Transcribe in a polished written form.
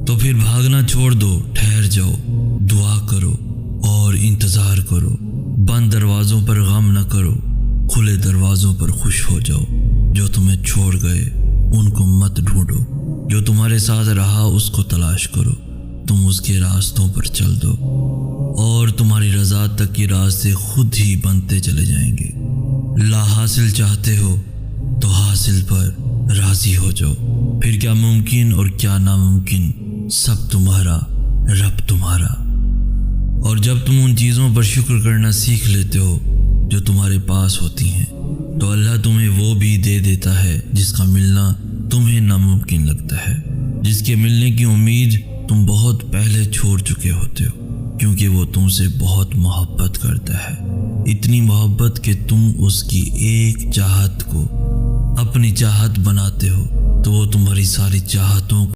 تو پھر بھاگنا چھوڑ دو، ٹھہر جاؤ، دعا کرو اور انتظار کرو۔ بند دروازوں پر غم نہ کرو، کھلے دروازوں پر خوش ہو جاؤ۔ جو تمہیں چھوڑ گئے ان کو مت ڈھونڈو، جو تمہارے ساتھ رہا اس کو تلاش کرو۔ تم اس کے راستوں پر چل دو اور تمہاری رضا تک کے راستے خود ہی بنتے چلے جائیں گے۔ لا حاصل چاہتے ہو تو حاصل پر راضی ہو جاؤ، پھر کیا ممکن اور کیا ناممکن سب تمہارا، رب تمہارا۔ اور جب تم ان چیزوں پر شکر کرنا سیکھ لیتے ہو جو تمہارے پاس ہوتی ہیں، تو اللہ تمہیں وہ بھی دے دیتا ہے جس کا ملنا تمہیں ناممکن لگتا ہے، جس کے ملنے کی امید تم بہت پہلے چھوڑ چکے ہوتے ہو، کیونکہ وہ تم سے بہت محبت کرتا ہے، اتنی محبت کہ تم اس کی ایک چاہت کو اپنی چاہت بناتے ہو، تو وہ تمہاری ساری چاہتوں